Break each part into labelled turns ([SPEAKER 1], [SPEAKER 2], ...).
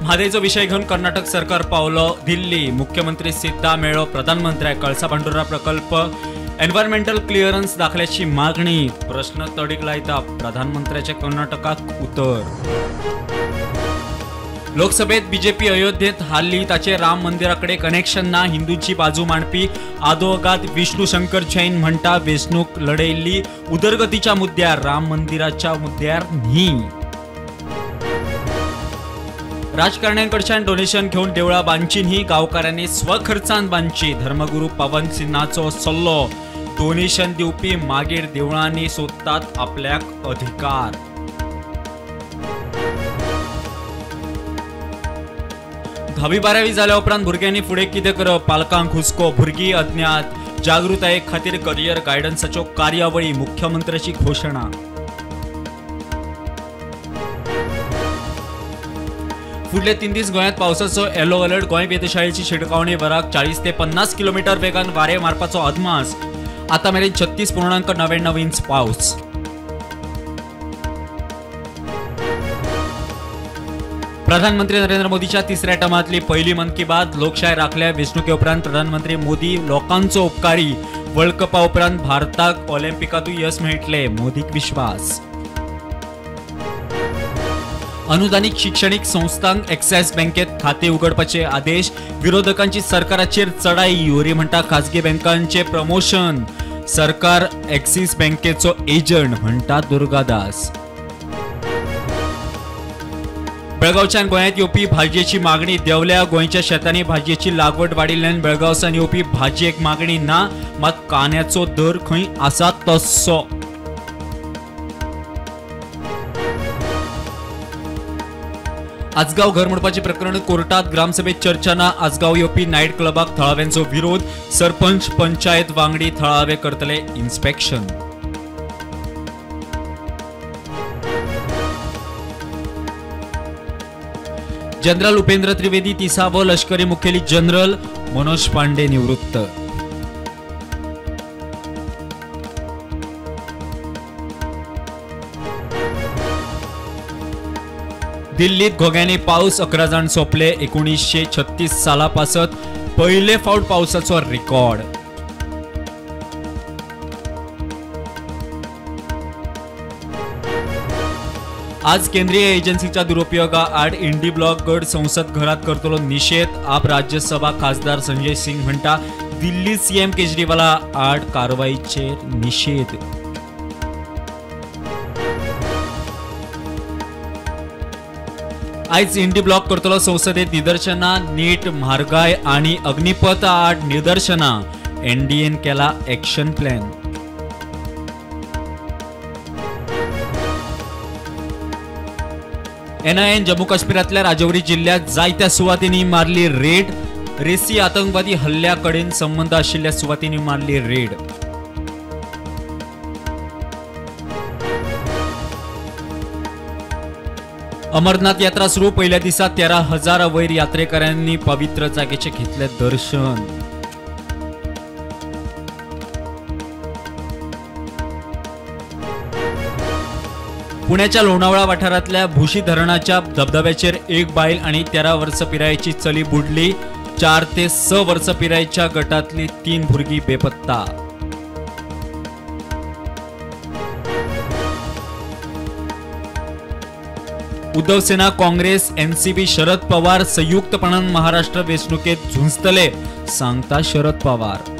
[SPEAKER 1] म्हादेचो विषय घेऊन कर्नाटक सरकार पावलो दिल्ली। मुख्यमंत्री सिद्धा मेळो प्रधानमंत्र्याक कळसा पांडुरा प्रकल्प एन्व्हायरमेंटल क्लिअरन्स दाखल्याची मागणी। प्रश्न तडीक लायता प्रधानमंत्र्याचे कर्नाटकाक उत्तर। लोकसभेत बीजेपी अयोध्येत हारली, ताचे राम मंदिराकडे कनेक्शन ना। हिंदूंची बाजू मांडपी आदवोगाद विष्णू शंकर जैन म्हणता वेचणूक लढयल्ली उदरगतीच्या मुद्द्यार, राम मंदिराच्या मुद्द्यार न्ही। राजकारण्यांकडच्यान डोनेशन घेऊन देवळा बांदची न्ही, गावकऱ्यांनी स्वखर्चान बांदची। धर्मगुरू पवन सिन्हाचो सल्लो, डोनेशन दिवपी मागीर देवळांनी सोदतात आपल्याक अधिकार। धावी बारावी जाल्या उपरांत भुरग्यांनी फुडें कितें करप, पालकांक हुस्को, भुरगीं अज्ञात। जागृताये खातीर करियर गायडन्साच्यो कार्यावळी, मुख्यमंत्र्याची घोषणा। फुडले 3 दीस गोंयांत पावसाचो येलो अलर्ट। गोंय वेधशाळेची शिडकावणी वराक 40 ते 50 किलोमीटर वेगान वारे मारपाचो अदमास। आता मेरेन 36.99 इंच पावस। प्रधानमंत्री नरेंद्र मोदीच्या तिसऱ्या टर्मातली पहिली मन की बात। लोकशाय राखल्या वेचणुके उपरांत प्रधानमंत्री मोदी लोकांचो उपकारी। वर्ल्ड कपा उपरांत भारताक ऑलिंपिकातूय यश मेळटले, मोदीक विश्वास। अनुदानित शैक्षणिक संस्थांक एक्सायज बँकेत खाते उघडपाचे आदेश। विरोधकांची सरकाराचेर चढाई, योरी म्हणटा खासगी बँकांचे प्रमोशन। सरकार एक्सिस बँकेचो एजंट म्हणटा दुर्गादास। बेळगावच्यान गोंयांत येवपी भाजयेची मागणी देंवल्या। गोंयच्या शेतांनी भाजयेची लागवड वाडिल्ल्यान बेळगावसान येवपी भाजयेक मागणी ना, मात कांद्याचो दर खंय आसा तस्सो। आजगाव घर मोडपाचे प्रकरण कोर्टात, ग्रामसभेत चर्चा ना। आजगाव येवपी नायट क्लबाक थळाव्यांचो विरोध। सरपंच पंचायत वांगडी थळावे करतले इन्स्पेक्शन। जनरल उपेंद्र त्रिवेदी 30वो लष्करी मुखेली जनरल। मनोज पांडे निवृत्त। दिल्लीत घोग्यांनी पाऊस, 11 जाण सोंपले। 1936 साला पासत पहिले फावट पावसाचो रिकॉर्ड। आज केंद्रीय एजन्सीच्या दुरुपयोगा आड इंडी ब्लॉक गट संसद घरात करतलो निषेध। आप राज्यसभा खासदार संजय सिंग म्हणटा दिल्ली सीएम केजरीवाला आड कारवाईचेर निषेध। आज इंडी ब्लॉक करतलो संसदेत निदर्शना। नीट, म्हारगाय आणि अग्निपथ आड निदर्शना। एनडीएन केला एक्शन प्लॅन। एनआयएन जम्मू काश्मीरातल्या राजौरी जिल्ह्यात जायत्या सुवातींनी मारली रेड। रेसी आतंकवादी हल्ल्याकडेन संबंध आशिल्ल्या सुवातींनी मारली रेड। अमरनाथ यात्रा सुरू, पहिल्या दिसा 13,000 वयर यात्रेकऱ्यांनी पवित्र जागेचे घेतले दर्शन। पुण्याच्या लोणावळा वाठारातल्या भुशी धरणाच्या धबधब्याचेर एक बायल आणि 13 वर्ष पिरायेची चली बुडली। 4 ते 6 वर्ष पिरायेच्या गटातली 3 भुरगीं बेपत्ता। उद्धव सेना, काँग्रेस, एनसीबी, शरद पवार संयुक्तपणान महाराष्ट्र वेचणुकेत झुंजतले, सांगता शरद पवार।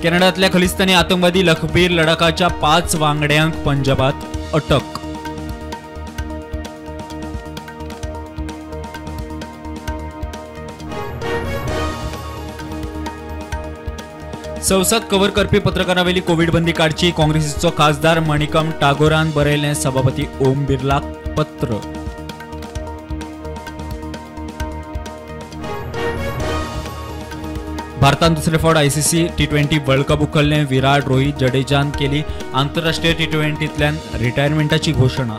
[SPEAKER 1] कॅनडातल्या खलिस्तानी आतंकवादी लखबीर लडाखाच्या 5 वांगड्यांक पंजाबात अटक। संसद कव्हर करपी पत्रकारांवेली कोविड बंदी काडची। काँग्रेसीचो खासदार मणिकम टागोरान बरयलें सभापती ओम बिर्लाक पत्र। भारतान दुसरे फावट आयसीसी T20 वर्ल्ड कप उखल्ले। विराट, रोहित, जडेजान केली आंतरराष्ट्रीय T20तल्यान रिटायरमेंटाची घोषणा।